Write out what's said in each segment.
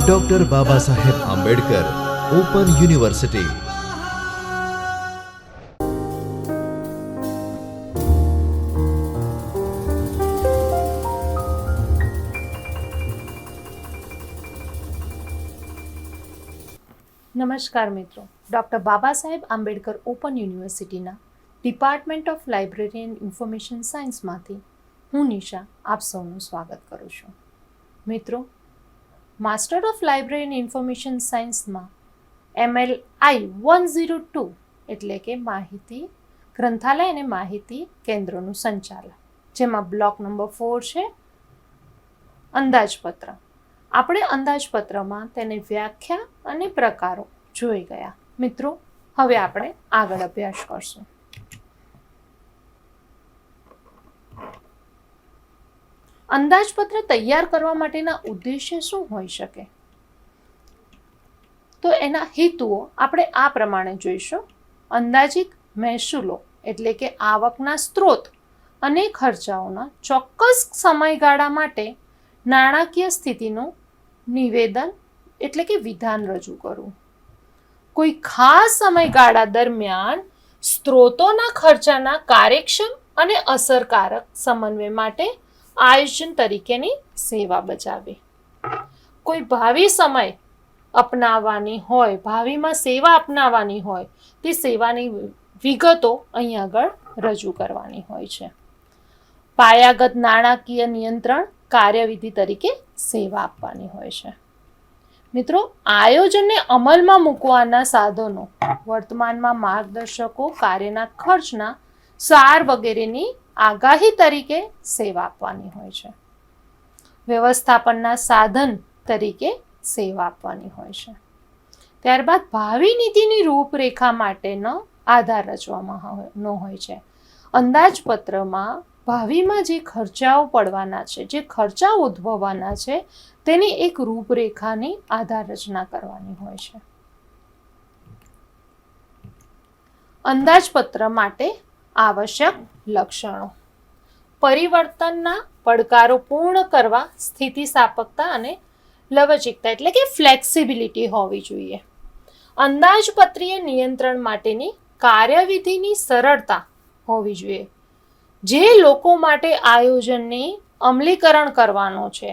Doctor Baba Saheb Ambedkar open university. નમસ્કાર મિત્રો, doctor Baba Saheb Ambedkar open યુનિવર્સિટીના department of library and information સાયન્સમાંથી હું નિશા આપ સૌનું સ્વાગત કરું છું. મિત્રો, master of library and information સાયન્સમાં MLI 102 એટલે કે માહિતી ગ્રંથાલય અને માહિતી કેન્દ્રોનું સંચાલન, જેમાં બ્લોક નંબર 4 છે અંદાજપત્ર. આપણે અંદાજપત્રમાં તેની વ્યાખ્યા અને પ્રકારો જોઈ ગયા. મિત્રો, હવે આપણે આગળ અભ્યાસ કરશું. અંદાજપત્ર તૈયાર કરવા માટેના ઉદ્દેશ્ય શું હોઈ શકે? તો એના હેતુઓ આપણે આ પ્રમાણે જોઈશું. અંદાજિત મહેસૂલો એટલે કે આવકના સ્ત્રોત અને ખર્ચાઓના ચોક્કસ સમયગાળા માટે નાણાકીય સ્થિતિનું નિવેદન એટલે કે વિધાન રજૂ કરવું. કોઈ ખાસ સમયગાળા દરમિયાન સ્ત્રોતોના ખર્ચાના કાર્યક્ષમ અને અસરકારક સમન્વય માટે આયોજન તરીકેની સેવા બજાવવી. કોઈ ભાવિ સમય અપનાવવાની હોય, ભાવિમાં સેવા અપનાવવાની હોય, તે સેવાની વિગતો અહીં આગળ રજૂ કરવાની હોય છે. પાયાગત નાણાકીય નિયંત્રણ કાર્યવિધિ તરીકે સેવા આપવાની હોય છે. મિત્રો, આયોજનને અમલમાં મૂકવાના સાધનો વર્તમાનમાં માર્ગદર્શકો કાર્યના ખર્ચના સાર વગેરેની આગાહી તરીકે સેવા આપવાની હોય છે. વ્યવસ્થાપનના સાધન તરીકે સેવા આપવાની હોય છે. ત્યારબાદ ભાવિ નીતિની રૂપરેખા માટેનો આધાર રચવામાં હોય છે. અંદાજપત્રમાં ભાવિમાં જે ખર્ચાઓ પડવાના છે, જે ખર્ચાઓ ઉદ્ભવવાના છે, તેની એક રૂપરેખાની આધાર રચના કરવાની હોય છે. અંદાજપત્ર માટે આવશ્યક લક્ષણો: પરિવર્તનના પડકારો પૂર્ણ કરવા સ્થિતિસ્થાપકતા અને લવચિકતા એટલે કે ફ્લેક્સિબિલિટી હોવી જોઈએ. અંદાજપત્રીય નિયંત્રણ માટેની કાર્યવિધિની સરળતા હોવી જોઈએ. જે લોકો માટે આયોજનની અમલીકરણ કરવાનો છે,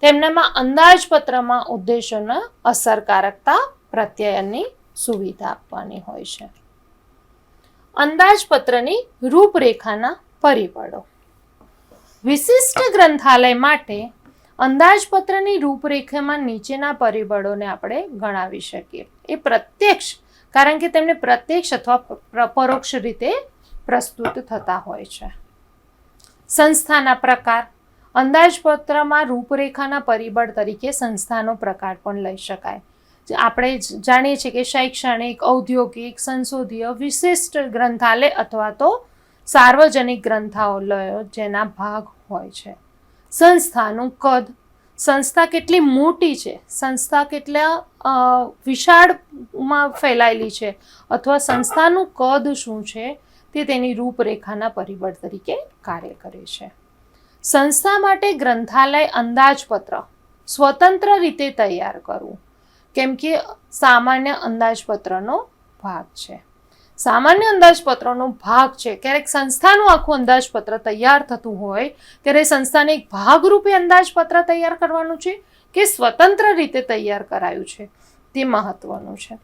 તેમનામાં અંદાજપત્રમાં ઉદ્દેશોના અસરકારકતા પ્રત્યયનની સુવિધા આપવાની હોય છે. અંદાજપત્રની રૂપરેખાના પરિબળો: વિશિષ્ટ ગ્રંથાલય માટે અંદાજપત્રની રૂપરેખામાં નીચેના પરિબળોને આપણે ગણાવી શકીએ. એ પ્રત્યક્ષ, કારણ કે તેમને પ્રત્યક્ષ અથવા પરોક્ષ રીતે પ્રસ્તુત થતા હોય છે. સંસ્થાના પ્રકાર: અંદાજપત્રમાં રૂપરેખાના પરિબળ તરીકે સંસ્થાનો પ્રકાર પણ લઈ શકાય. આપણે જાણીએ છીએ કે શૈક્ષણિક, ઔદ્યોગિક, સંશોધીય, વિશિષ્ટ ગ્રંથાલય અથવા તો સાર્વજનિક ગ્રંથાલયો જેના ભાગ હોય છે. સંસ્થાનું કદ: સંસ્થા કેટલી મોટી છે, સંસ્થા કેટલા વિશાળમાં ફેલાયેલી છે, અથવા સંસ્થાનું કદ શું છે, તે તેની રૂપરેખાના પરિબળ તરીકે કાર્ય કરે છે. સંસ્થા માટે ગ્રંથાલય અંદાજપત્ર સ્વતંત્ર રીતે તૈયાર કરવું, કેમ કે સામાન્ય અંદાજપત્રનો ભાગ છે. સામાન્ય અંદાજપત્રનો ભાગ છે. ક્યારેક સંસ્થાનું આખું અંદાજપત્ર તૈયાર થતું હોય ત્યારે સંસ્થાને એક ભાગરૂપે અંદાજપત્ર તૈયાર કરવાનું છે કે સ્વતંત્ર રીતે તૈયાર કરાયું છે, તે મહત્વનું છે.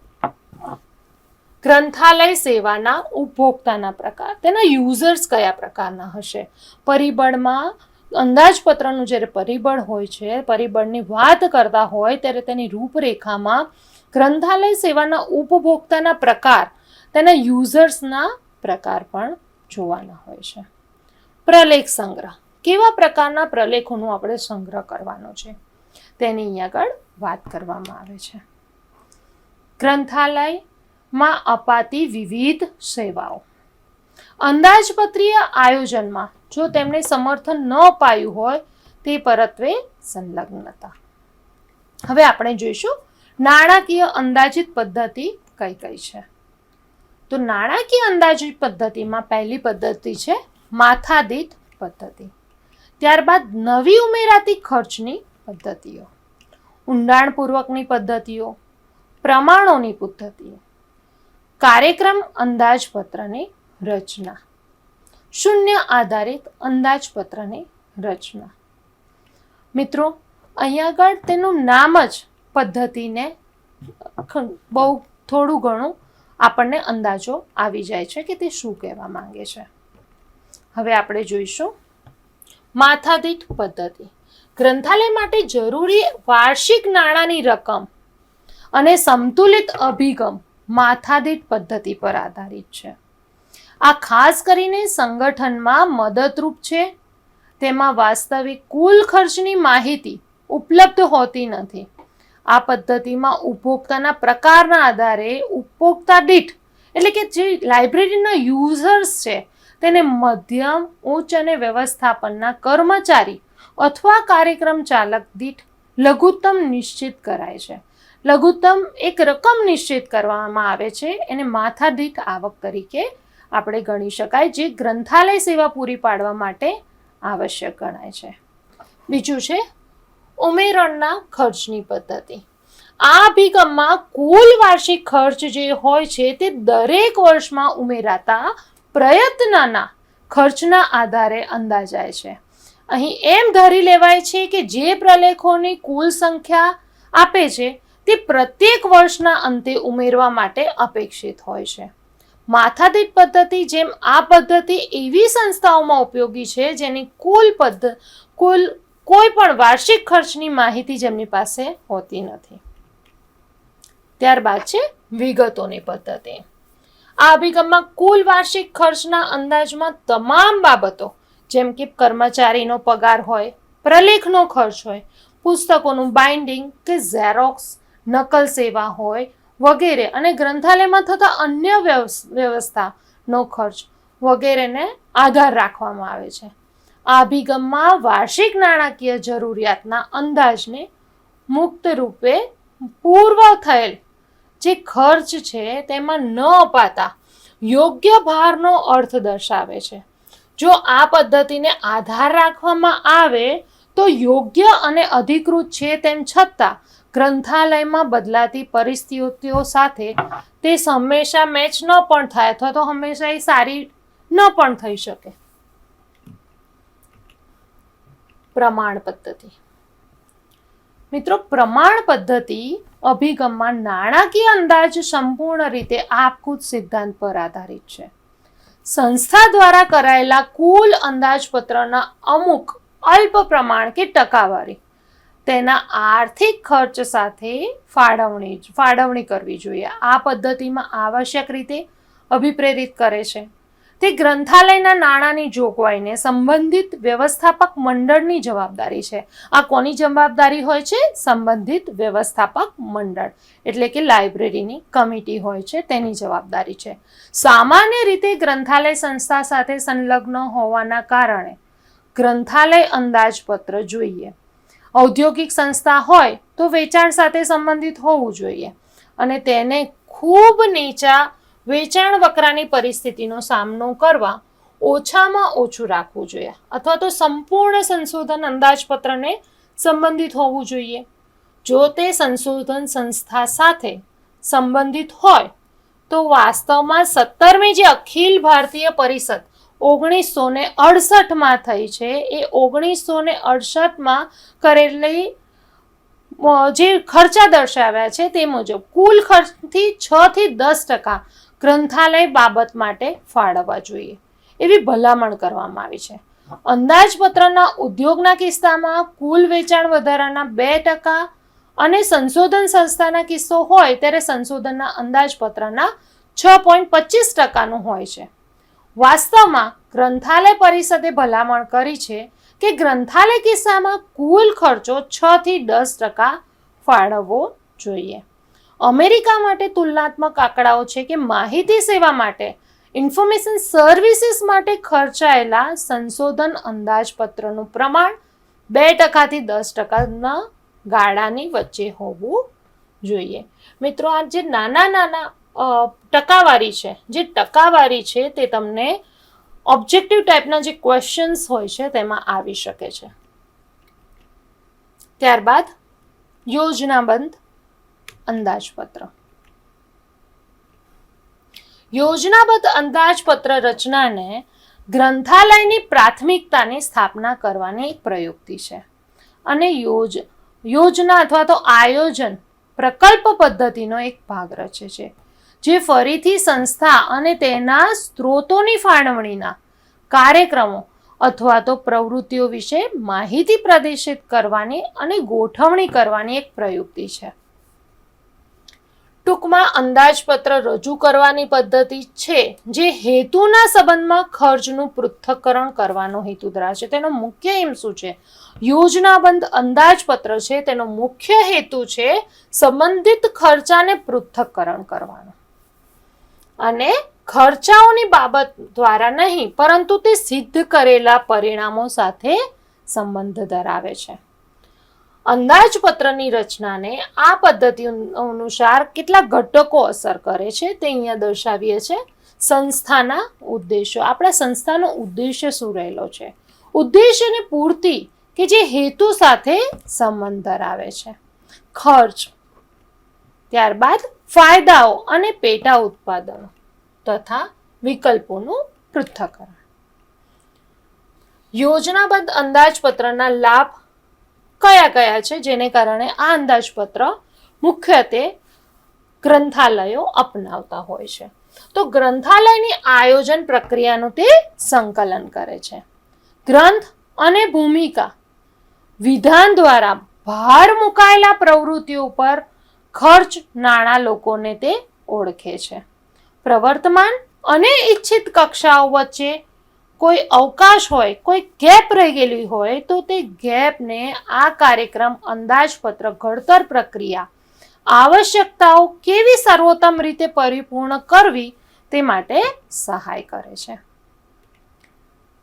ગ્રંથાલય સેવાના ઉપભોક્તાના પ્રકાર: તેના યુઝર્સ કયા પ્રકારના હશે? પરિબળમાં અંદાજપત્રનું જ્યારે પરિબળ હોય છે, પરિબળની વાત કરતા હોય ત્યારે તેની રૂપરેખામાં ગ્રંથાલય સેવાના ઉપભોક્તાના પ્રકાર, તેના યુઝર્સના પ્રકાર પણ જોવાના હોય છે. પ્રલેખ સંગ્રહ: કેવા પ્રકારના પ્રલેખોનો આપણે સંગ્રહ કરવાનો છે, તેની અહીં આગળ વાત કરવામાં આવે છે. ગ્રંથાલયમાં અપાતી વિવિધ સેવાઓ: અંદાજપત્રીય આયોજનમાં જો તેમને સમર્થન ન અપાયું હોય તે પરત્વે સંલગ્નતા. હવે આપણે જોઈશું નાણાકીય અંદાજિત પદ્ધતિ કઈ કઈ છે. તો નાણાકીય અંદાજિત પદ્ધતિમાં પહેલી પદ્ધતિ છે માથાદીઠ પદ્ધતિ. ત્યારબાદ નવી ઉમેરાતી ખર્ચની પદ્ધતિઓ. ઊંડાણપૂર્વકની પદ્ધતિઓ, પ્રમાણોની પદ્ધતિઓ, કાર્યક્રમ અંદાજપત્રની રચના, શૂન્ય આધારિત અંદાજપત્રની રચના. મિત્રો, અહીંયા આગળ તેનું નામ જ પદ્ધતિને બહુ થોડું ઘણું આપણને અંદાજો આવી જાય છે કે તે શું કહેવા માંગે છે. હવે આપણે જોઈશું માથાદીઠ પદ્ધતિ. ગ્રંથાલય માટે જરૂરી વાર્ષિક નાણાંની રકમ અને સંતુલિત અભિગમ માથાદીઠ પદ્ધતિ પર આધારિત છે. આ ખાસ કરીને સંગઠનમાં મદદરૂપ છે. તેમાં વાસ્તવિક કુલ ખર્ચની માહિતી ઉપલબ્ધ હોતી નથી. આ પદ્ધતિમાં ઉપભોક્તાના પ્રકારના આધારે ઉપભોક્તા દીઠ એટલે કે જે લાઇબ્રેરીના યુઝર્સ છે તેને મધ્યમ, ઉચ્ચ અને વ્યવસ્થાપનના કર્મચારી અથવા કાર્યક્રમ ચાલક દીઠ લઘુત્તમ નિશ્ચિત કરાય છે. લઘુત્તમ એક રકમ નિશ્ચિત કરવામાં આવે છે, એને માથાદીઠ આવક તરીકે આપણે ગણી શકાય, જે ગ્રંથાલય સેવા પૂરી પાડવા માટે આવશ્યક ગણાય છે. બીજું છે ઉમેરણના ખર્ચની પદ્ધતિ. આ અભિગમમાં કુલ વાર્ષિક ખર્ચ જે હોય છે તે દરેક વર્ષમાં ઉમેરાતા પ્રયત્નના ખર્ચના આધારે અંદાજાય છે. અહીં એમ ધારી લેવાય છે કે જે પ્રલેખોની કુલ સંખ્યા આપે છે તે પ્રત્યેક વર્ષના અંતે ઉમેરવા માટે અપેક્ષિત હોય છે. માથાદીઠ પદ્ધતિ જેમ આ પદ્ધતિ એવી સંસ્થાઓમાં ઉપયોગી છે જેની કોઈ પણ વાર્ષિક ખર્ચની માહિતી જેમની પાસે હોતી નથી. ત્યારબાદ છે વિગતોની પદ્ધતિ. આ અભિગમમાં કુલ વાર્ષિક ખર્ચના અંદાજમાં તમામ બાબતો જેમ કે કર્મચારીનો પગાર હોય, પ્રલેખનો ખર્ચ હોય, પુસ્તકોનું બાઇન્ડિંગ કે ઝેરોક્સ, નકલ સેવા હોય વગેરે અને ગ્રંથાલયમાં થતા અન્ય વ્યવસ્થાનો ખર્ચ વગેરેને આધાર રાખવામાં આવે છે. આ અભિગમમાં વાર્ષિક નાણાકીય જરૂરિયાતના અંદાજને મુક્ત રૂપે પૂર્વ થયેલ જે ખર્ચ છે તેમાં ન અપાતા યોગ્ય ભારનો અર્થ દર્શાવે છે. જો આ પદ્ધતિને આધાર રાખવામાં આવે તો યોગ્ય અને અધિકૃત છે તેમ છતાં ગ્રંથાલયમાં બદલાતી પરિસ્થિતિઓ સાથે તે હંમેશા મેચ ન પણ થાય અથવા તો હંમેશા એ સારી ન પણ થઈ શકે. પ્રમાણ પદ્ધતિ. મિત્રો, પ્રમાણ પદ્ધતિ અભિગમમાં નાણાકીય અંદાજ સંપૂર્ણ રીતે આપખુદ સિદ્ધાંત પર આધારિત છે. સંસ્થા દ્વારા કરાયેલા કુલ અંદાજપત્રના અમુક અલ્પ પ્રમાણ કે ટકાવારી તેના આર્થિક ખર્ચ સાથે ફાળવણી કરવી જોઈએ. આ પદ્ધતિમાં આવશ્યક રીતે અભિપ્રેરિત કરે છે. તે ગ્રંથાલયના નાણાંની જોગવાઈને સંબંધિત વ્યવસ્થાપક મંડળની જવાબદારી છે. આ કોની જવાબદારી હોય છે? સંબંધિત વ્યવસ્થાપક મંડળ એટલે કે લાઇબ્રેરીની કમિટી હોય છે, તેની જવાબદારી છે. સામાન્ય રીતે ગ્રંથાલય સંસ્થા સાથે સંલગ્ન હોવાના કારણે ગ્રંથાલય અંદાજપત્ર જોઈએ. ઔદ્યોગિક સંસ્થા હોય તો વેચાણ સાથે સંબંધિત હોવું જોઈએ અને તેને ખૂબ નીચા વેચાણ વકરાની પરિસ્થિતિનો સામનો કરવા ઓછામાં ઓછું રાખવું જોઈએ અથવા તો સંપૂર્ણ સંશોધન અંદાજપત્રને સંબંધિત હોવું જોઈએ. જો તે સંશોધન સંસ્થા સાથે સંબંધિત હોય તો વાસ્તવમાં 17મી જે અખિલ ભારતીય પરિષદ 1968માં થઈ છે એ 1968માં કરેલી જે ખર્ચા દર્શાવ્યા છે તે મુજબ કુલ ખર્ચથી 6 થી 10% ગ્રંથાલય બાબત માટે ફાળવવા જોઈએ એવી ભલામણ કરવામાં આવી છે. અંદાજપત્રના ઉદ્યોગના કિસ્સામાં કુલ વેચાણ વધારાના 2% અને સંશોધન સંસ્થાના કિસ્સો હોય ત્યારે સંશોધનના અંદાજપત્રના 6.25%નું હોય છે. વાસ્તવમાં ગ્રંથાલય પરિષદે ભલામણ કરી છે કે ગ્રંથાલય કિસ્સામાં કુલ ખર્ચો 6 થી 10% ફાળવવો જોઈએ. અમેરિકા માટે તુલનાત્મક આંકડાઓ છે કે માહિતી સેવા માટે ઇન્ફોર્મેશન સર્વિસીસ માટે ખર્ચાયેલા સંશોધન અંદાજપત્રનું પ્રમાણ 2% થી 10%ના ગાળાની વચ્ચે હોવું જોઈએ. મિત્રો, આ જે નાના ટકાવારી છે તે તમને ઓબ્જેક્ટિવ ટાઈપના જે ક્વેશ્ચન્સ હોય છે તેમાં આવી શકે છે. ત્યારબાદ યોજનાબદ્ધ અંદાજપત્ર. યોજનાબદ્ધ અંદાજપત્ર રચનાને ગ્રંથાલયની પ્રાથમિકતાની સ્થાપના કરવાની એક પ્રયુક્તિ છે અને યોજના અથવા તો આયોજન પ્રકલ્પ પદ્ધતિનો એક ભાગ રચે છે, જે ફરીથી સંસ્થા અને તેના સ્ત્રોતોની ફાળવણીના કાર્યક્રમો અથવા તો પ્રવૃત્તિઓ વિશે માહિતી પ્રદર્શિત કરવાની અને ગોઠવણી કરવાની એક પ્રયુક્તિ છે. ટૂંકમાં અંદાજપત્ર રજૂ કરવાની પદ્ધતિ છે જે હેતુના સંબંધમાં ખર્ચનું પૃથ્થકરણ કરવાનો હેતુ ધરાવે છે. તેનો મુખ્ય એમ શું છે? યોજનાબદ્ધ અંદાજપત્ર છે તેનો મુખ્ય હેતુ છે સંબંધિત ખર્ચાને પૃથ્થકરણ કરવાનો અને ખર્ચાઓની બાબત દ્વારા નહીં, પરંતુ તે સિદ્ધ કરેલા પરિણામો સાથે સંબંધ ધરાવે છે. અંદાજપત્રની રચનાને આ પદ્ધતિ અનુસાર કેટલાક ઘટકો અસર કરે છે તે અહીંયા દર્શાવીએ છે. સંસ્થાના ઉદ્દેશો. આપણા સંસ્થાનો ઉદ્દેશ્ય શું રહેલો છે? ઉદ્દેશ્યની પૂર્તિ કે જે હેતુ સાથે સંબંધ ધરાવે છે. ખર્ચ, ત્યારબાદ ફાયદાઓ અને પેટા ઉત્પાદનો તથા વિકલ્પોનું પૃથ્થકરણ. યોજનાબદ્ધ અંદાજપત્રના લાભ કયા કયા છે જેને કારણે આ અંદાજપત્ર મુખ્યત્વે ગ્રંથાલયો અપનાવતા હોય છે? તો ગ્રંથાલયની આયોજન પ્રક્રિયાનું તે સંકલન કરે છે. ગ્રંથ અને ભૂમિકા વિધાન દ્વારા ભાર મુકાયેલા પ્રવૃત્તિઓ પર ખર્ચ નાણાં લોકોને તે ઓળખે છે. પ્રવર્તમાન અને ઈચ્છિત કક્ષાઓ વચ્ચે કોઈ અવકાશ હોય, કોઈ ગેપ રહી ગયેલી હોય તો તે ગેપને આ કાર્યક્રમ અંદાજપત્ર ઘડતર પ્રક્રિયા આવશ્યકતાઓ કેવી સર્વોત્તમ રીતે પરિપૂર્ણ કરવી તે માટે સહાય કરે છે.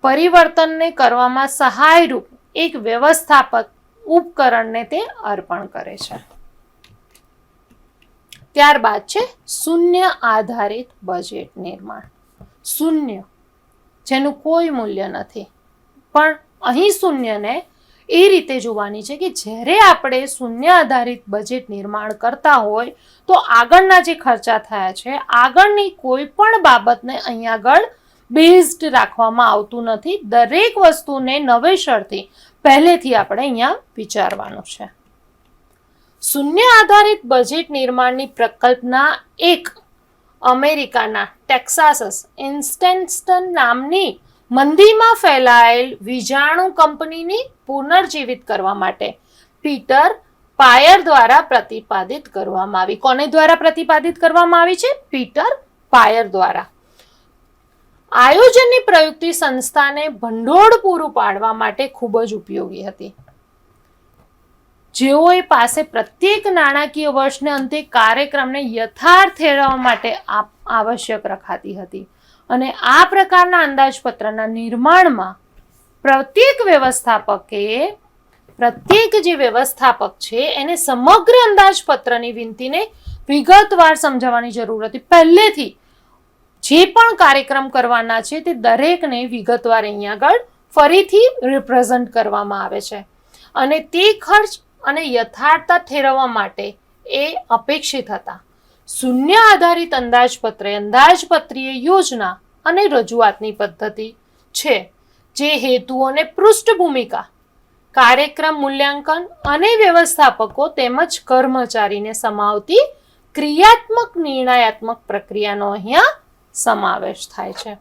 પરિવર્તનને કરવામાં સહાયરૂપ એક વ્યવસ્થાપક ઉપકરણને તે અર્પણ કરે છે. ત્યારબાદ છે શૂન્ય આધારિત બજેટ નિર્માણ. શૂન્ય જેનું કોઈ મૂલ્ય નથી, પણ અહીં શૂન્યને એ રીતે જોવાની છે કે જ્યારે આપણે શૂન્ય આધારિત બજેટ નિર્માણ કરતા હોય તો આગળના જે ખર્ચા થયા છે, આગળની કોઈ પણ બાબતને અહીં આગળ બેઝડ રાખવામાં આવતું નથી. દરેક વસ્તુને નવેસરથી પહેલેથી આપણે અહીંયા વિચારવાનું છે. શૂન્ય આધારિત બજેટ નિર્માણની પ્રકલ્પના એક અમેરિકાના ટેક્સાસ ઇન્સ્ટેન્ટન નામની મંદીમાં ફેલાયેલ વીજાણુ કંપનીની પુનર્જીવિત કરવા માટે પીટર પાયર દ્વારા પ્રતિપાદિત કરવામાં આવી. કોને દ્વારા પ્રતિપાદિત કરવામાં આવી છે? પીટર પાયર દ્વારા. આયોજનની પ્રયુક્તિ સંસ્થાને ભંડોળ પૂરું પાડવા માટે ખૂબ જ ઉપયોગી હતી. જેઓએ પાસે પ્રત્યેક નાણાકીય વર્ષને અંતે કાર્યક્રમને યથાર્થ ઠેરવવા માટે આવશ્યક રખાતી હતી અને આ પ્રકારના અંદાજપત્રના નિર્માણમાં પ્રત્યેક જે વ્યવસ્થાપક છે એને સમગ્ર અંદાજપત્રની વિનંતીને વિગતવાર સમજાવવાની જરૂર હતી. પહેલેથી જે પણ કાર્યક્રમ કરવાના છે તે દરેકને વિગતવાર અહીંયા આગળ ફરીથી રિપ્રેઝન્ટ કરવામાં આવે છે અને તે ખર્ચ અને યથાર્થતા ઠેરવવા માટે એ અપેક્ષિત હતા. શૂન્ય આધારિત અંદાજપત્રીય યોજના અને રજૂઆતની પદ્ધતિ છે જે હેતુઓને પૃષ્ઠભૂમિકા, કાર્યક્રમ મૂલ્યાંકન અને વ્યવસ્થાપકો તેમજ કર્મચારીને સમાવતી ક્રિયાત્મક નિર્ણયાત્મક પ્રક્રિયાનો અહીંયા સમાવેશ થાય છે.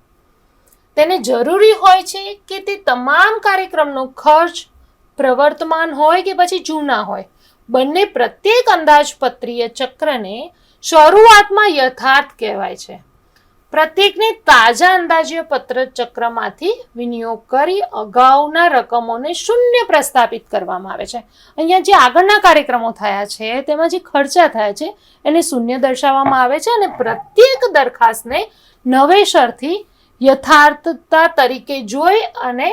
તેને જરૂરી હોય છે કે તે તમામ કાર્યક્રમનો ખર્ચ પ્રવર્તમાન હોય કે પછી જૂના હોય, બંને પ્રત્યેક અંદાજપત્રીય ચક્રને શરૂઆતમાં યથાર્થ કહેવાય છે. પ્રત્યેકને તાજા અંદાજ્ય પત્ર ચક્રમાંથી વિનિયોગ કરી અગાઉના રકમોને શૂન્ય પ્રસ્થાપિત કરવામાં આવે છે. અહીંયા જે આગળના કાર્યક્રમો થયા છે તેમાં જે ખર્ચા થયા છે એને શૂન્ય દર્શાવવામાં આવે છે અને પ્રત્યેક દરખાસ્તને નવેસરથી યથાર્થતા તરીકે જોઈ અને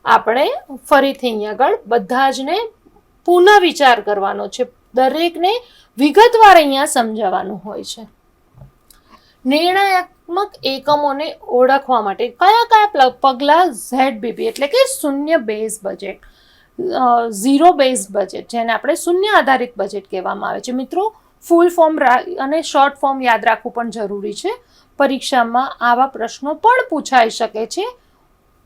આપણે ફરીથી અહીં આગળ બધા જને પુનઃ વિચાર કરવાનો છે. દરેકને વિગતવાર અહીંયા સમજાવવાનું હોય છે. નિર્ણયાત્મક એકમોને ઓળખવા માટે કયા કયા પગલાં ZBB એટલે કે શૂન્ય base budget zero base budget, જેને આપણે શૂન્ય આધારિત બજેટ કહેવામાં આવે છે. મિત્રો, ફૂલ ફોર્મ અને શોર્ટ ફોર્મ યાદ રાખવું પણ જરૂરી છે. પરીક્ષામાં આવા પ્રશ્નો પણ પૂછાઈ શકે છે.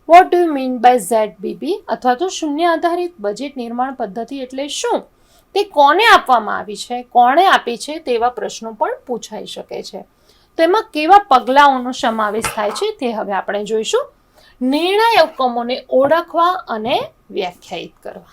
What do you mean by ZBB અથવા તો શૂન્ય આધારિત બજેટ નિર્માણ પદ્ધતિ એટલે શું, તે કોને આપવામાં આવી છે, કોણે આપી છે, તેવા પ્રશ્નો પણ પૂછાઈ શકે છે. તો એમાં કેવા પગલાઓનો સમાવેશ થાય છે તે હવે આપણે જોઈશું. નિર્ણય એકમોને ઓળખવા અને વ્યાખ્યાયિત કરવા.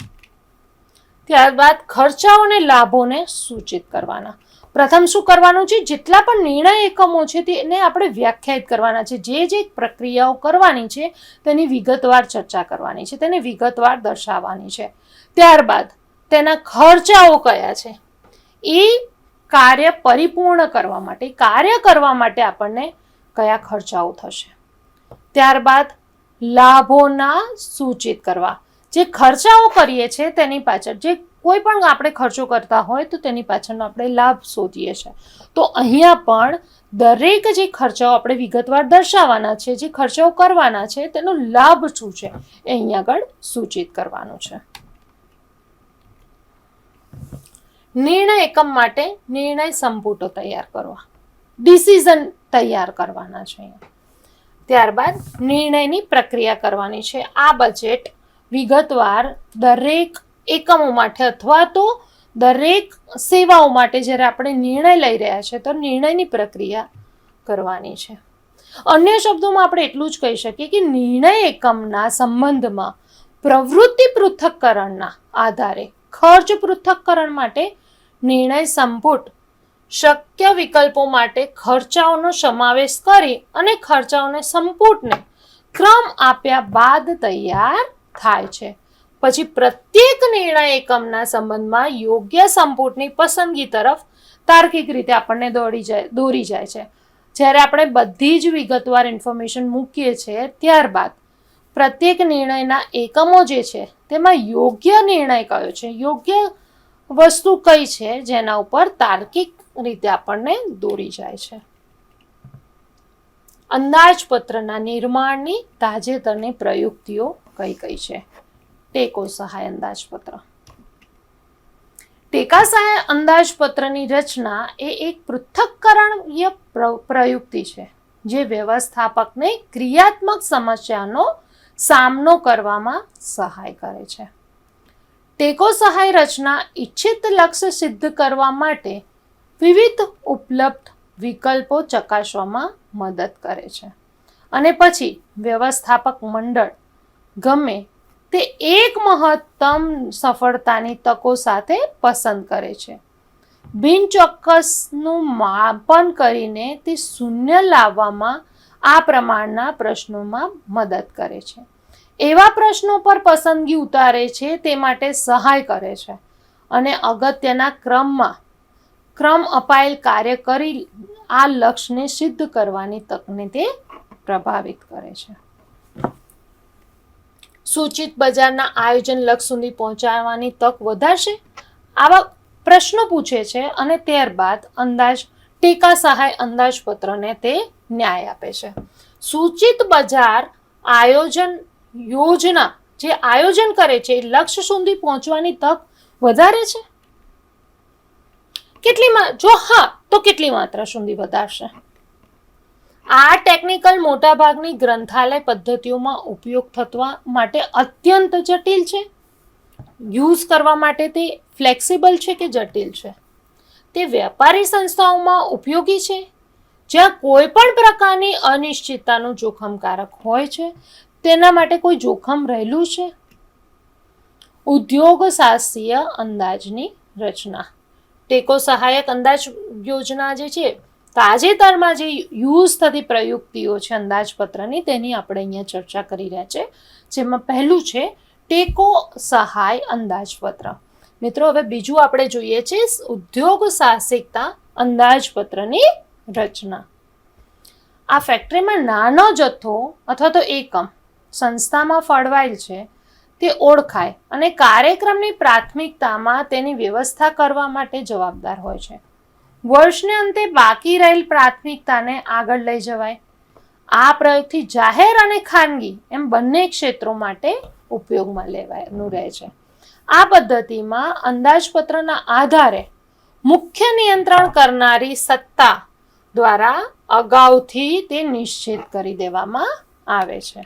ત્યારબાદ ખર્ચાઓ અને લાભોને સૂચિત કરવાના. પ્રથમ શું કરવાનું છે, જેટલા પણ નિર્ણય એકમો છે તેને આપણે વ્યાખ્યાયિત કરવાના છે. જે પ્રક્રિયાઓ કરવાની છે તેની વિગતવાર ચર્ચા કરવાની છે, તેને વિગતવાર દર્શાવવાની છે. ત્યારબાદ તેના ખર્ચાઓ કયા છે, એ કાર્ય પરિપૂર્ણ કરવા માટે આપણને કયા ખર્ચાઓ થશે. ત્યારબાદ લાભોના સૂચિત કરવા. જે ખર્ચાઓ કરીએ છીએ તેની પાછળ, જે કોઈ પણ આપણે ખર્ચો કરતા હોય તો તેની પાછળનો આપણે લાભ શોધીએ છીએ. તો અહીંયા પણ દરેક જે ખર્ચાઓ આપણે વિગતવાર દર્શાવવાના છે, જે ખર્ચાઓ કરવાના છે તેનો લાભ શું છે એ અહીંયા આગળ સૂચિત કરવાનું છે. નિર્ણય એકમ માટે નિર્ણય સંપુટો તૈયાર કરવા, ડિસિઝન તૈયાર કરવાના છે. ત્યારબાદ નિર્ણયની પ્રક્રિયા કરવાની છે. આ બજેટ વિગતવાર દરેક એકમો માટે અથવા તો દરેક સેવાઓ માટે જ્યારે આપણે નિર્ણય લઈ રહ્યા છે તો નિર્ણયની પ્રક્રિયા કરવાની છે. અન્ય શબ્દોમાં આપણે એટલું જ કહી શકીએ કે નિર્ણય એકમના સંબંધમાં પ્રવૃત્તિ પૃથ્થકરણના આધારે ખર્ચ પૃથ્થકરણ માટે નિર્ણય સંપુટ શક્ય વિકલ્પો માટે ખર્ચાઓનો સમાવેશ કરી અને ખર્ચાઓને સંપુટને ક્રમ આપ્યા બાદ તૈયાર થાય છે. પછી પ્રત્યેક નિર્ણય એકમના સંબંધમાં યોગ્ય સંપુટની પસંદગી તરફ તાર્કિક રીતે આપણને દોરી જાય છે. જ્યારે આપણે બધી જ વિગતવાર ઇન્ફોર્મેશન મૂકીએ છીએ ત્યારબાદ પ્રત્યેક નિર્ણયના એકમો જે છે તેમાં યોગ્ય નિર્ણય કયો છે, યોગ્ય વસ્તુ કઈ છે, જેના ઉપર તાર્કિક રીતે આપણને દોરી જાય છે. અંદાજપત્રના નિર્માણની તાજેતરની પ્રયુક્તિઓ કઈ કઈ છે. ટેકો સહાય અંદાજપત્ર. ટેકા સહાય અંદાજપત્રની રચના એ એક પૃથ્થકરણીય પ્રયુક્તિ છે જે વ્યવસ્થાપકને ક્રિયાત્મક સમસ્યાનો સામનો કરવામાં સહાય કરે છે. ટેકો સહાય રચના ઇચ્છિત લક્ષ્ય સિદ્ધ કરવા માટે વિવિધ ઉપલબ્ધ વિકલ્પો ચકાસવામાં મદદ કરે છે અને પછી વ્યવસ્થાપક મંડળ ગમે તે એક મહત્તમ સફળતાની તકો સાથે પસંદ કરે છે. બિનચોક્કસનું માપન કરીને તે શૂન્ય લાવવામાં આ પ્રમાણના પ્રશ્નોમાં મદદ કરે છે. એવા પ્રશ્નો પર પસંદગી ઉતારે છે તે માટે સહાય કરે છે અને અગત્યના ક્રમ અપાયેલ કાર્ય કરી આ લક્ષ્યને સિદ્ધ કરવાની તકને તે પ્રભાવિત કરે છે. સૂચિત બજારના આયોજન લક્ષ્ય સુધી પહોંચાડવાની તક વધારશે. આવા પ્રશ્નો પૂછે છે અને ત્યારબાદ ટેકા સહાય અંદાજપત્રને તે ન્યાય આપે છે. સૂચિત બજાર યોજના જે આયોજન કરે છે એ લક્ષ્ય સુધી પહોંચવાની તક વધારે છે. કેટલી માત્રા સુધી વધારશે? આ ટેકનિકલ મોટાભાગની ગ્રંથાલય પદ્ધતિઓમાં ઉપયોગ થવા માટે અત્યંત જટિલ છે. યુઝ કરવા માટે તે ફ્લેક્સિબલ છે કે જટિલ છે? તે વ્યાપારી સંસ્થાઓમાં ઉપયોગી છે જ્યાં કોઈ પણ પ્રકારની અનિશ્ચિતતાનું જોખમકારક હોય છે, તેના માટે કોઈ જોખમ રહેલું છે? ઉદ્યોગ સાહસીય અંદાજની રચના. ટેકો સહાયક અંદાજ યોજના જે છે, તાજેતરમાં જે યુઝ થતી પ્રયુક્તિઓ છે અંદાજપત્રની, તેની આપણે અહીંયા ચર્ચા કરી રહ્યા છે, જેમાં પહેલું છે ટેકો સહાય અંદાજપત્ર. મિત્રો, હવે બીજું આપણે જોઈએ છે ઉદ્યોગ સાહસિકતા અંદાજપત્રની રચના. આ ફેક્ટરીમાં નાનો જથ્થો અથવા તો એકમ સંસ્થામાં ફળવાયેલ છે તે ઓળખાય અને કાર્યક્રમની પ્રાથમિકતામાં તેની વ્યવસ્થા કરવા માટે જવાબદાર હોય છે. વર્ષને અંતે બાકી રહેલ પ્રાથમિકતાને આગળ લઈ જવાય. આ પ્રયોગથી જાહેર અને ખાનગી એમ બંને ક્ષેત્રો માટે ઉપયોગમાં લેવાનું રહે છે. આ પદ્ધતિમાં અંદાજપત્રના આધારે મુખ્ય નિયંત્રણ કરનારી સત્તા દ્વારા અગાઉથી તે નિશ્ચિત કરી દેવામાં આવે છે.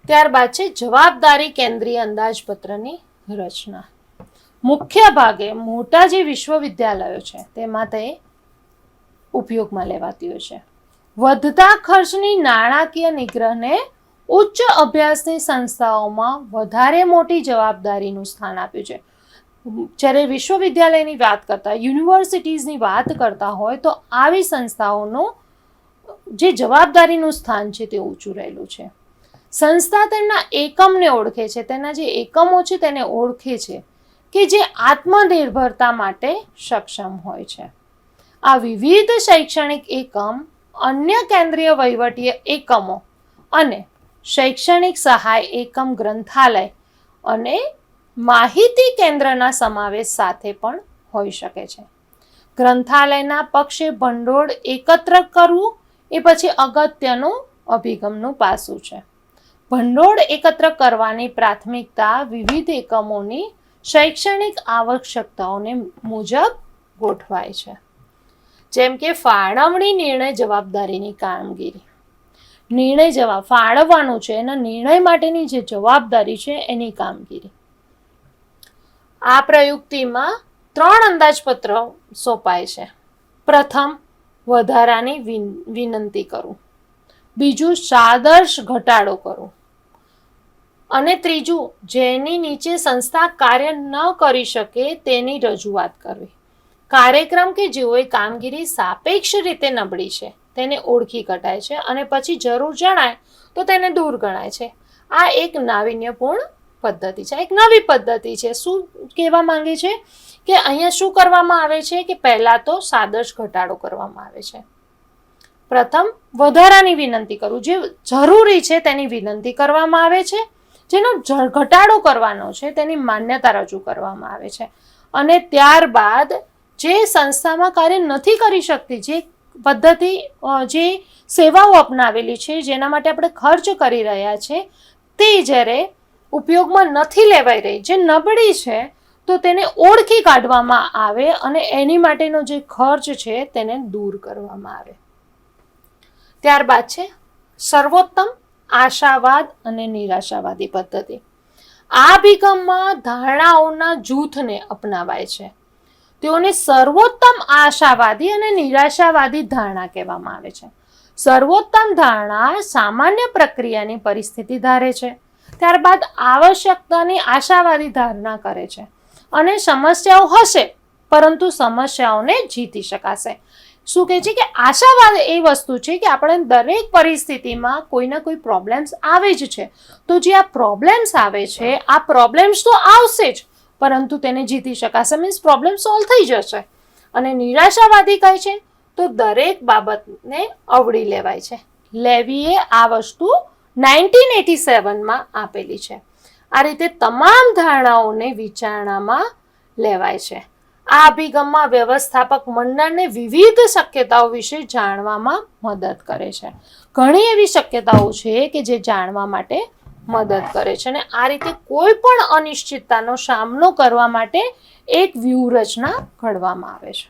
ત્યારબાદ છે જવાબદારી કેન્દ્રીય અંદાજપત્રની રચના. મુખ્ય ભાગે મોટા જે વિશ્વવિદ્યાલયો છે તેમાં તે ઉપયોગમાં લેવાતી હોય છે. વધતા ખર્ચની નાણાકીય નિગ્રહને ઉચ્ચ અભ્યાસની સંસ્થાઓમાં વધારે મોટી જવાબદારીનું સ્થાન આપ્યું છે. જ્યારે વિશ્વવિદ્યાલયની વાત કરતા, યુનિવર્સિટીઝની વાત કરતા હોય તો આવી સંસ્થાઓનું જે જવાબદારીનું સ્થાન છે તે ઊંચું રહેલું છે. સંસ્થા તેમના એકમને ઓળખે છે, તેના જે એકમો છે તેને ઓળખે છે કે જે આત્મનિર્ભરતા માટે સક્ષમ હોય છે. આ વિવિધ શૈક્ષણિક એકમ અન્ય કેન્દ્રીય વહીવટી એકમો અને શૈક્ષણિક સહાય એકમ, ગ્રંથાલય અને માહિતી કેન્દ્રના સમાવેશ સાથે પણ હોઈ શકે છે. ગ્રંથાલયના પક્ષે ભંડોળ એકત્ર કરવું એ પછી અગત્યનું અભિગમનું પાસું છે. ભંડોળ એકત્ર કરવાની પ્રાથમિકતા વિવિધ એકમોની શૈક્ષણિક આવશ્યકતાઓને મુજબ ગોઠવાય છે. જેમ કે ફાળવણી નિર્ણય જવાબદારીની કામગીરી. ફાળવવાનું છે એના નિર્ણય માટેની જે જવાબદારી છે એની કામગીરી. આ પ્રયુક્તિમાં 3 અંદાજપત્ર સોંપાય છે. પ્રથમ, વધારાની વિનંતી કરવું. બીજું, સાદર્શ ઘટાડો કરવો. અને ત્રીજું, જેની નીચે સંસ્થા કાર્ય ન કરી શકે તેની રજૂઆત કરવી. કાર્યક્રમ કે જેઓએ કામગીરી સાપેક્ષ રીતે નબળી છે તેને ઓળખી કઢાય છે અને પછી જરૂર જણાય તો તેને દૂર ગણાય છે. આ એક નાવીન્યપૂર્ણ પદ્ધતિ છે, એક નવી પદ્ધતિ છે. શું કહેવા માંગે છે કે અહીંયા શું કરવામાં આવે છે કે પહેલાં તો સાદર્શ ઘટાડો કરવામાં આવે છે. પ્રથમ, વધારાની વિનંતી કરવું. જે જરૂરી છે તેની વિનંતી કરવામાં આવે છે. જેનો ઘટાડો કરવાનો છે તેની માન્યતા રજૂ કરવામાં આવે છે. અને ત્યારબાદ જે સંસ્થામાં કાર્ય નથી કરી શકતી, જે પદ્ધતિ, જે સેવાઓ અપનાવેલી છે, જેના માટે આપણે ખર્ચ કરી રહ્યા છે, તે જ્યારે ઉપયોગમાં નથી લેવાઈ રહી, જે નબળી છે, તો તેને ઓળખી કાઢવામાં આવે અને એની માટેનો જે ખર્ચ છે તેને દૂર કરવામાં આવે. ત્યારબાદ છે સર્વોત્તમ આશાવાદ અને નિરાશાવાદી પદ્ધતિ. આ અભિગમમાં ધારણાઓના જૂથને અપનાવાય છે. તેઓને સર્વોત્તમ આશાવાદી અને નિરાશાવાદી ધારણા કહેવામાં આવે છે. સર્વોત્તમ ધારણા સામાન્ય પ્રક્રિયાની પરિસ્થિતિ ધારે છે. ત્યારબાદ આવશ્યકતાની આશાવાદી ધારણા કરે છે અને સમસ્યાઓ હશે પરંતુ સમસ્યાઓને જીતી શકાશે. શું કહે છે કે આશાવાદ એ વસ્તુ છે કે આપણે દરેક પરિસ્થિતિમાં કોઈના કોઈ પ્રોબ્લેમ્સ આવે જ છે, તો જે આ પ્રોબ્લેમ્સ આવે છે, આ પ્રોબ્લેમ્સ તો આવશે જ, પરંતુ તેને જીતી શકાશે, મીન્સ પ્રોબ્લેમ સોલ્વ થઈ જશે. અને નિરાશાવાદી કહે છે તો દરેક બાબતને અવળી લેવાય છે. લેવીએ આ વસ્તુ 1987માં આપેલી છે. આ રીતે તમામ ધારણાઓને વિચારણામાં લેવાય છે. આ અભિગમમાં વ્યવસ્થાપક મંડળને વિવિધ શક્યતાઓ વિશે જાણવામાં મદદ કરે છે. ઘણી એવી શક્યતાઓ છે કે જે જાણવા માટે મદદ કરે છે અને આ રીતે કોઈ પણ અનિશ્ચિતતાનો સામનો કરવા માટે એક વ્યૂહરચના ઘડવામાં આવે છે.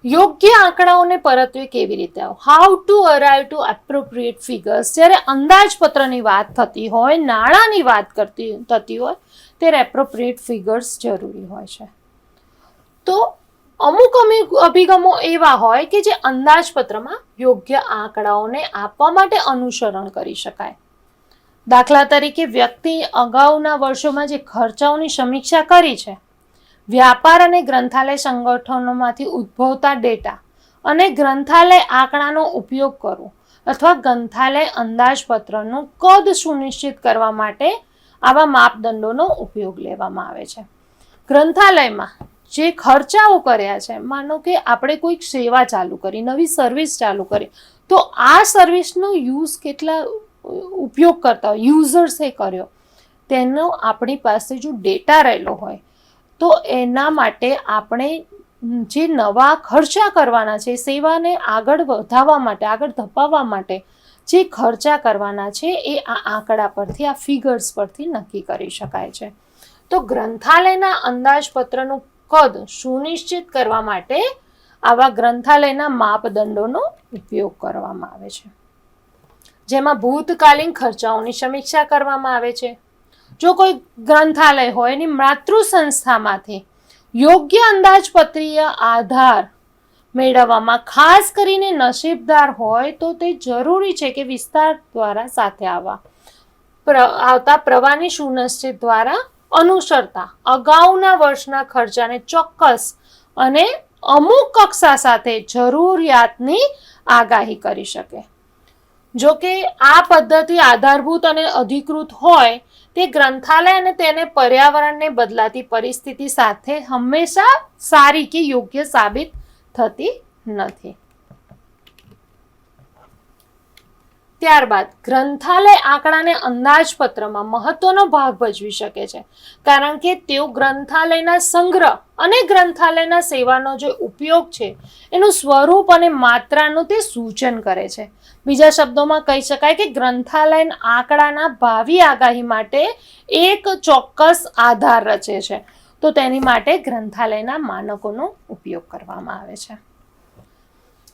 યોગ્ય આંકડાઓને પરતવે કેવી રીતે? How to arrive to appropriate figures. જ્યારે અંદાજપત્રની વાત થતી હોય, નાણાંની વાત થતી હોય, ત્યારે એપ્રોપ્રિએટ ફિગર્સ જરૂરી હોય છે. તો અમુક અભિગમો એવા હોય કે જે અંદાજપત્રમાં યોગ્ય આંકડાઓને આપવા માટે અનુસરણ કરી શકાય. દાખલા તરીકે, વ્યક્તિ અગાઉના વર્ષોમાં જે ખર્ચાઓની સમીક્ષા કરી છે, વ્યાપાર અને ગ્રંથાલય સંગઠનોમાંથી ઉદ્ભવતા ડેટા અને ગ્રંથાલય આંકડાનો ઉપયોગ કરવો અથવા ગ્રંથાલય અંદાજપત્રનું કદ સુનિશ્ચિત કરવા માટે આવા માપદંડોનો ઉપયોગ લેવામાં આવે છે. ગ્રંથાલયમાં જે ખર્ચાઓ કર્યા છે, માનો કે આપણે કોઈક સેવા ચાલુ કરી, નવી સર્વિસ ચાલુ કરી, તો આ સર્વિસનો યુઝ કેટલા ઉપયોગ કરતા હોય, યુઝર્સે કર્યો, તેનો આપણી પાસે જો ડેટા રહેલો હોય તો એના માટે આપણે જે નવા ખર્ચા કરવાના છે, સેવાને આગળ વધારવા માટે, આગળ ધપાવવા માટે જે ખર્ચા કરવાના છે એ આ આંકડા પરથી, આ ફિગર્સ પરથી નક્કી કરી શકાય છે. તો ગ્રંથાલયના અંદાજપત્રનું કદ સુનિશ્ચિત કરવા માટે આવા ગ્રંથાલયના માપદંડોનો ઉપયોગ કરવામાં આવે છે, જેમાં ભૂતકાલીન ખર્ચાઓની સમીક્ષા કરવામાં આવે છે. જો કોઈ ગ્રંથાલય હોય એની માતૃ સંસ્થામાંથી યોગ્ય અંદાજપત્રીય આધાર મેળવવામાં ખાસ કરીને નસીબદાર હોય તો તે જરૂરી છે કે વિસ્તાર દ્વારા સાથે આવતા પ્રવાહની સુનિશ્ચિત દ્વારા અનુસરતા અગાઉના વર્ષના ખર્ચાને ચોક્કસ અને અમુક કક્ષા સાથે જરૂરિયાતની આગાહી કરી શકે. જો કે આ પદ્ધતિ આધારભૂત અને અધિકૃત હોય તે ગ્રંથાલય અને તેને પર્યાવરણને બદલાતી પરિસ્થિતિ સાથે હંમેશા સારી કે યોગ્ય સાબિત થતી નથી. ત્યારબાદ ગ્રંથાલય આંકડાને અંદાજપત્રમાં મહત્વનો ભાગ ભજવી શકે છે, કારણ કે તેઓ ગ્રંથાલયના સંગ્રહ અને ગ્રંથાલયના સેવાનો જે ઉપયોગ છે એનું સ્વરૂપ અને માત્રાનું તે સૂચન કરે છે. બીજા શબ્દોમાં કહી શકાય કે ગ્રંથાલય આંકડાના ભાવિ આગાહી માટે એક ચોક્કસ આધાર રચે છે. તો તેની માટે ગ્રંથાલયના માનકોનો ઉપયોગ કરવામાં આવે છે.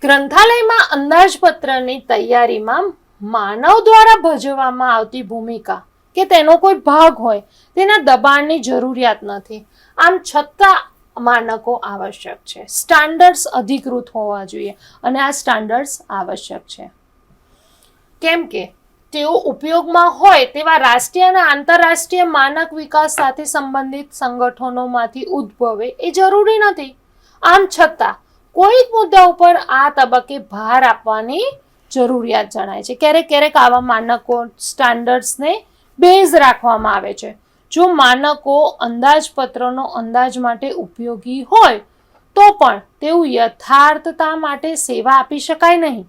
ગ્રંથાલયમાં અંદાજપત્રની તૈયારીમાં માનવ દ્વારા ભજવવામાં આવતી ભૂમિકા કે તેનો કોઈ ભાગ હોય તેના દબાણની જરૂરિયાત નથી. આમ છતાં માનકો આવશ્યક છે, સ્ટાન્ડર્ડ્સ અધિકૃત હોવા જોઈએ અને આ સ્ટાન્ડર્ડ્સ આવશ્યક છે, કેમ કે તેઓ ઉપયોગમાં હોય તેવા રાષ્ટ્રીય અને આંતરરાષ્ટ્રીય માનક વિકાસ સાથે સંબંધિત સંગઠનોમાંથી ઉદ્ભવે એ જરૂરી નથી. આમ છતાં કોઈક મુદ્દા ઉપર આ તબક્કે ભાર આપવાની જરૂરિયાત જણાય છે. ક્યારેક ક્યારેક આવા માનકો સ્ટાન્ડર્ડ્સને બેઝ રાખવામાં આવે છે. જો માનકો અંદાજપત્રનો અંદાજ માટે ઉપયોગી હોય તો પણ તેઓ યથાર્થતા માટે સેવા આપી શકાય નહીં.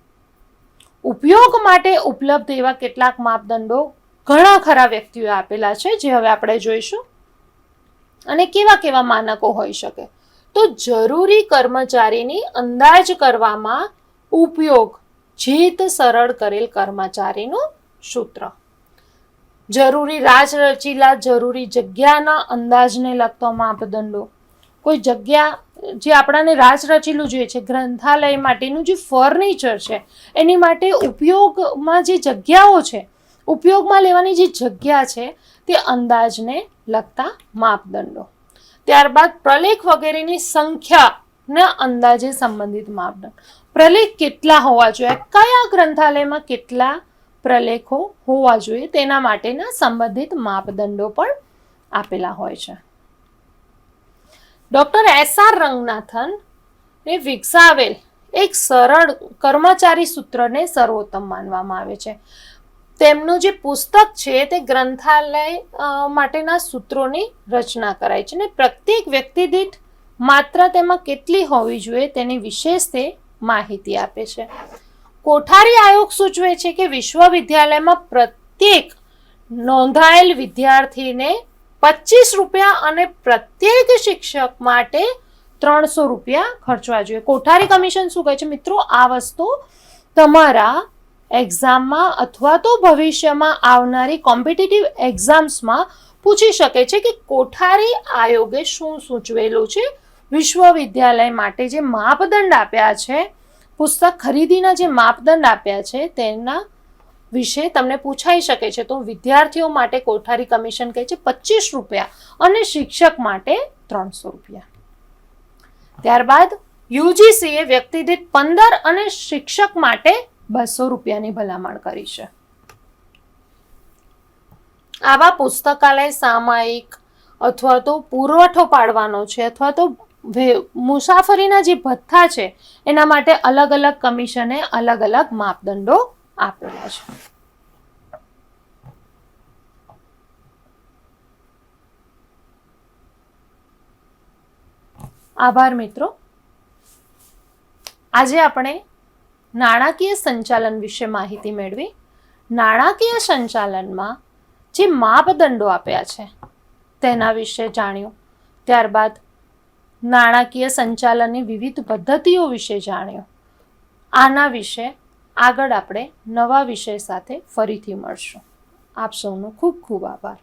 ઉપયોગ માટે ઉપલબ્ધ એવા કેટલાક માપદંડો ઘણા ખરા વ્યક્તિઓએ આપેલા છે, જે હવે આપણે જોઈશું. અને કેવા કેવા માનકો હોઈ શકે? તો જરૂરી કર્મચારીની અંદાજ કરવામાં ઉપયોગ જીત સરળ કરેલ કર્મચારીનું સૂત્ર. જરૂરી રાચરચીલા જરૂરી જગ્યાના અંદાજને લગતો માપદંડો. કોઈ જગ્યા જે આપણાને રાચરચીલું જોઈએ છે, ગ્રંથાલય માટેનું જે ફર્નિચર છે એની માટે ઉપયોગમાં જે જગ્યાઓ છે, ઉપયોગમાં લેવાની જે જગ્યા છે તે અંદાજને લગતા માપદંડો. ત્યારબાદ પ્રલેખ વગેરેની સંખ્યાના અંદાજે સંબંધિત માપદંડ. પ્રલેખ કેટલા હોવા જોઈએ, કયા ગ્રંથાલયમાં કેટલા પ્રલેખો હોવા જોઈએ તેના માટેના સંબંધિત માપદંડો પણ આપેલા હોય છે. Doctor S.R. રંગનાથન એ વિકસાવેલ એક સરળ કર્મચારી સૂત્રને સર્વોત્તમ માનવામાં આવે છે. તેમનું જે પુસ્તક છે તે ગ્રંથાલય માટેના સૂત્રોની રચના કરાઈ છે અને પ્રત્યેક વ્યક્તિ દીઠ માત્રા તેમાં કેટલી હોવી જોઈએ તેની વિશેષ તે માહિતી આપે છે. કોઠારી આયોગ સૂચવે છે કે વિશ્વવિદ્યાલયમાં પ્રત્યેક નોંધાયેલ વિદ્યાર્થીને 25 રૂપિયા અને પ્રત્યેક શિક્ષક માટે 300 રૂપિયા ખર્ચવા જોઈએ. કોઠારી કમિશન શું કહે છે મિત્રો? આ વસ્તુ તમારા એક્ઝામમાં અથવા તો ભવિષ્યમાં આવનારી કોમ્પિટિટિવ એક્ઝામ્સમાં પૂછી શકે છે કે કોઠારી આયોગે શું સૂચવેલું છે, વિશ્વવિદ્યાલય માટે જે માપદંડ આપ્યા છે, પુસ્તક ખરીદીના જે માપદંડ આપ્યા છે તેના વિશે તમને પૂછાઈ શકે છે. તો વિદ્યાર્થીઓ માટે કોઠારી કમિશન કહે છે 25 રૂપિયા અને શિક્ષક માટે 300 રૂપિયા. ત્યારબાદ યુજીસીએ વ્યક્તિ દીઠ 15 અને શિક્ષક માટે 200 રૂપિયાની ભલામણ કરી છે. આવા પુસ્તકાલય સામાયિક અથવા તો પુરવઠો પાડવાનો છે અથવા તો મુસાફરીના જે ભથ્થા છે એના માટે અલગ અલગ કમિશને અલગ અલગ માપદંડો આપેલા છે. આભાર મિત્રો. આજે આપણે નાણાકીય સંચાલન વિશે માહિતી મેળવી. નાણાકીય સંચાલનમાં જે માપદંડો આપ્યા છે તેના વિશે જાણ્યું. ત્યારબાદ નાણાકીય સંચાલનની વિવિધ પદ્ધતિઓ વિશે જાણ્યો. આના વિશે આગળ આપણે નવા વિષય સાથે ફરીથી મળશું. આપ સૌનો ખૂબ ખૂબ આભાર.